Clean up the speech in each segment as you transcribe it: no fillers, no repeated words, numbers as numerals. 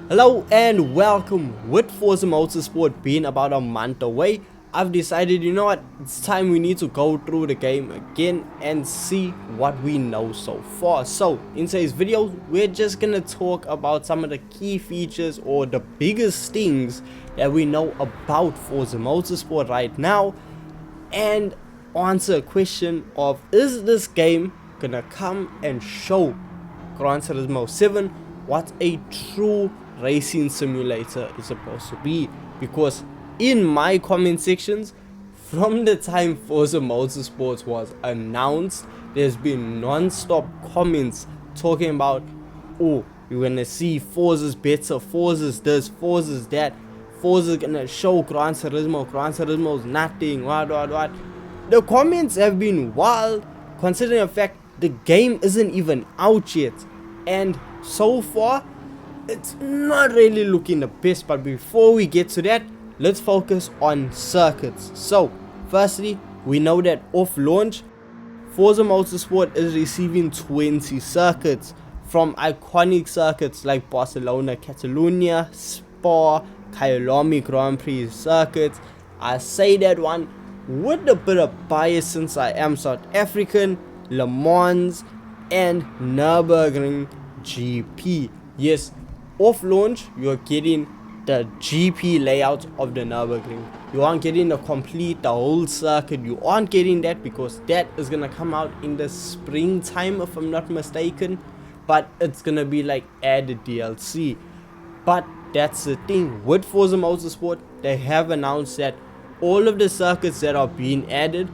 Hello and welcome. With Forza Motorsport being about a month away, I've decided, you know what, it's time we need to go through the game again and see what we know so far. So in today's video, we're just gonna talk about some of the key features or the biggest things that we know about Forza Motorsport right now, and answer a question of, is this game gonna come and show Gran Turismo 7 what a true racing simulator is supposed to be? Because in my comment sections, from the time Forza Motorsport was announced, there's been non-stop comments talking about, oh, you're gonna see Forza's better, Forza's this, Forza's that, Forza's gonna show Gran Turismo's nothing, what. The comments have been wild, considering the fact the game isn't even out yet, and so far it's not really looking the best. But before we get to that, let's focus on circuits. So firstly, we know that off launch, Forza Motorsport is receiving 20 circuits, from iconic circuits like Barcelona, Catalunya, Spa, Kyalami Grand Prix circuits. I say that one with a bit of bias since I am South African, Le Mans and Nürburgring GP. Yes, off launch you're getting the GP layout of the Nürburgring. You aren't getting the whole circuit. You aren't getting that because that is gonna come out in the springtime if I'm not mistaken, but it's gonna be like added DLC. But that's the thing with Forza Motorsport, they have announced that all of the circuits that are being added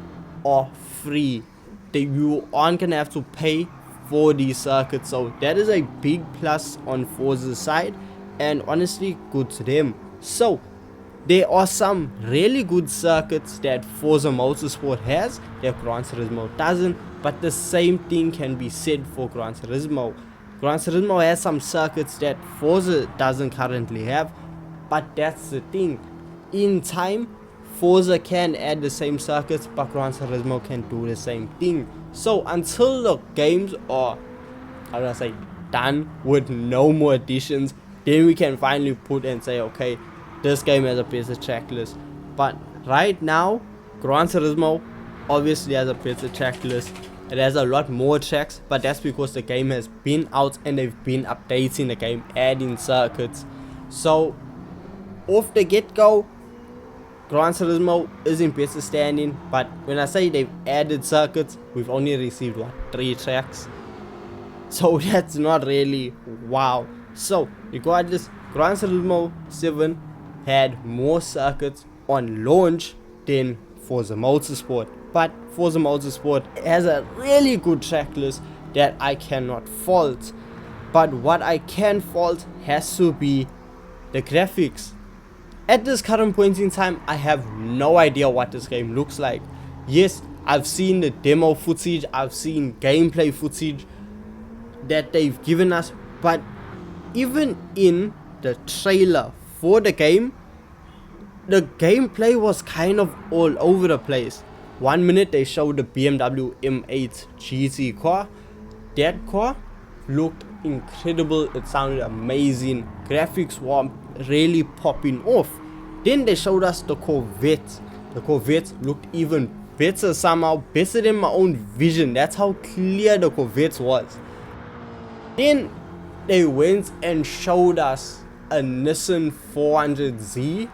are free. You aren't gonna have to pay for these circuits, so that is a big plus on Forza's side, and honestly good to them. So there are some really good circuits that Forza Motorsport has that Gran Turismo doesn't, but the same thing can be said for Gran Turismo. Gran Turismo has some circuits that Forza doesn't currently have, but that's the thing. In time, Forza can add the same circuits, but Gran Turismo can do the same thing. So until the games are, done with no more additions, then we can finally put and say, okay, this game has a better checklist. But right now, Gran Turismo obviously has a better checklist. It has a lot more tracks, but that's because the game has been out and they've been updating the game, adding circuits. So off the get-go, Gran Turismo is in better standing, but when I say they've added circuits, we've only received 3 tracks, so that's not really wow. So regardless, Gran Turismo 7 had more circuits on launch than Forza Motorsport, but Forza Motorsport has a really good track list that I cannot fault. But what I can fault has to be the graphics. At this current point in time, I have no idea what this game looks like. Yes, I've seen the demo footage, I've seen gameplay footage that they've given us, but even in the trailer for the game, the gameplay was kind of all over the place. 1 minute they showed the BMW M8 GT car. That car looked incredible, it sounded amazing, graphics were really popping off. Then they showed us the Corvette. The Corvette looked even better somehow, better than my own vision. That's how clear the Corvette was. Then they went and showed us a Nissan 400Z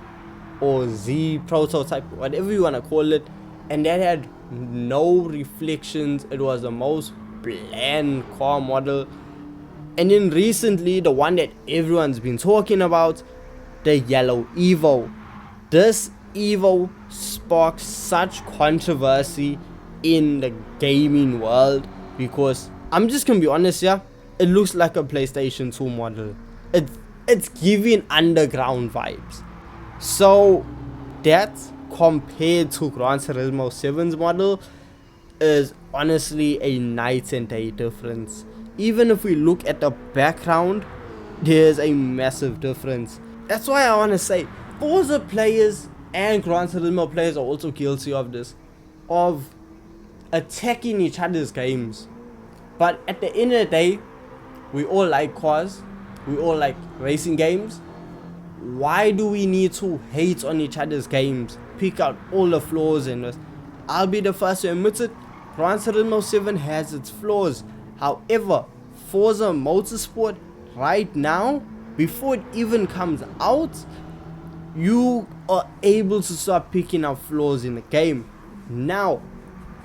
or Z prototype, whatever you want to call it, and that had no reflections. It was the most bland car model. And then recently, the one that everyone's been talking about, the yellow Evo. This Evo sparked such controversy in the gaming world because I'm just gonna be honest here, it looks like a PlayStation 2 model. It's giving underground vibes. So that, compared to Gran Turismo 7's model, is honestly a night and day difference. Even if we look at the background, there's a massive difference. That's why I want to say Forza players and Gran Turismo players are also guilty of this, of attacking each other's games. But at the end of the day, we all like cars, we all like racing games. Why do we need to hate on each other's games, pick out all the flaws in this? I'll be the first to admit it, Gran Turismo 7 has its flaws. However, Forza Motorsport right now, before it even comes out, you are able to start picking out flaws in the game. Now,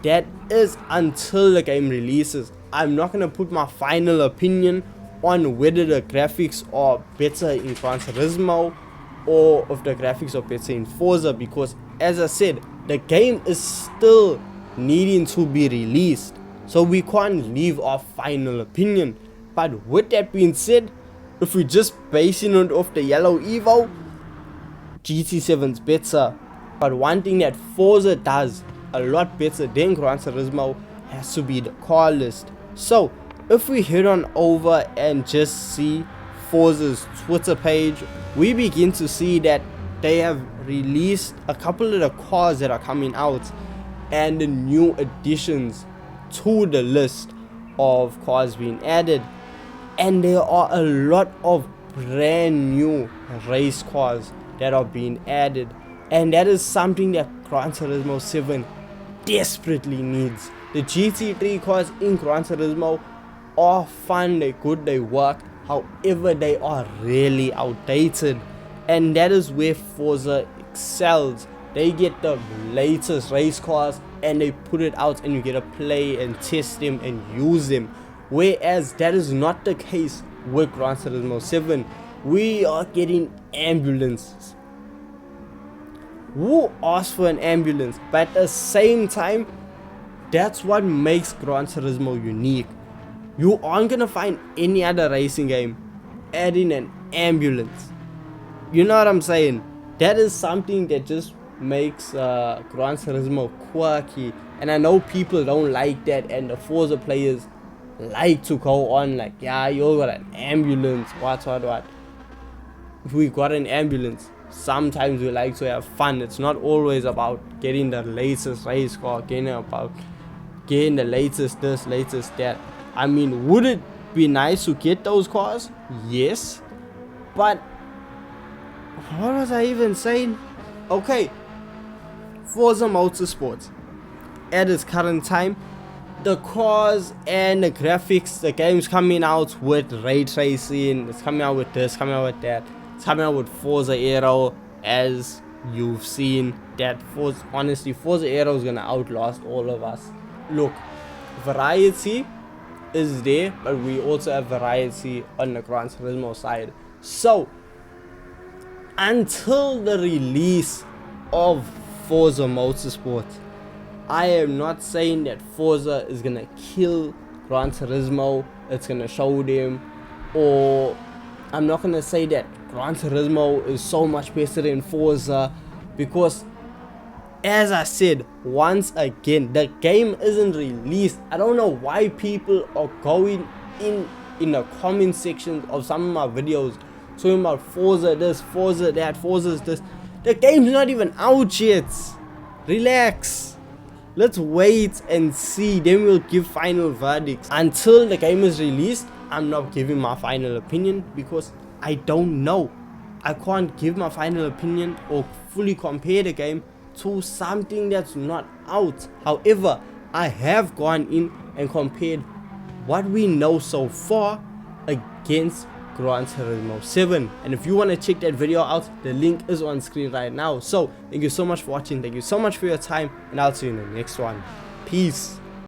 that is until the game releases. I'm not going to put my final opinion on whether the graphics are better in Gran Turismo or if the graphics are better in Forza, because as I said, the game is still needing to be released, so we can't leave our final opinion. But with that being said, if we're just basing it off the yellow Evo, GT7's better. But one thing that Forza does a lot better than Gran Turismo has to be the car list. So if we head on over and just see Forza's Twitter page, we begin to see that they have released a couple of the cars that are coming out and the new additions to the list of cars being added, and there are a lot of brand new race cars that are being added, and that is something that Gran Turismo 7 desperately needs. The GT3 cars in Gran Turismo are fun, they're good, they work, however they are really outdated, and that is where Forza excels. They get the latest race cars and they put it out and you get to play and test them and use them, whereas that is not the case with Gran Turismo 7. We are getting ambulances. Who asked for an ambulance? But at the same time, that's what makes Gran Turismo unique. You aren't gonna find any other racing game adding an ambulance. You know what I'm saying? That is something that just makes Gran Turismo quirky, and I know people don't like that, and the Forza players like to go on like, yeah, you got an ambulance, what. If we got an ambulance, sometimes we like to have fun. It's not always about getting the latest race car, getting the latest this, latest that. I mean, would it be nice to get those cars? Yes, but what was I even saying? Okay, Forza Motorsport, at its current time, the cars and the graphics, the game's coming out with ray tracing, it's coming out with this, coming out with that, it's coming out with Forza Aero, as you've seen. That honestly, Forza Aero is gonna outlast all of us. Look, variety is there, but we also have variety on the Gran Turismo side. So until the release of Forza Motorsport, I am not saying that Forza is gonna kill Gran Turismo, it's gonna show them, or I'm not gonna say that Gran Turismo is so much better than Forza, because as I said, once again, the game isn't released. I don't know why people are going in the comment section of some of my videos talking about Forza this, Forza that, Forza this. The game's not even out yet. Relax. Let's wait and see, then we'll give final verdicts. Until the game is released, I'm not giving my final opinion because I don't know. I can't give my final opinion or fully compare the game to something that's not out. However, I have gone in and compared what we know so far against Gran Turismo 7, and if you want to check that video out, the link is on screen right now. So thank you so much for watching, thank you so much for your time, and I'll see you in the next one. Peace.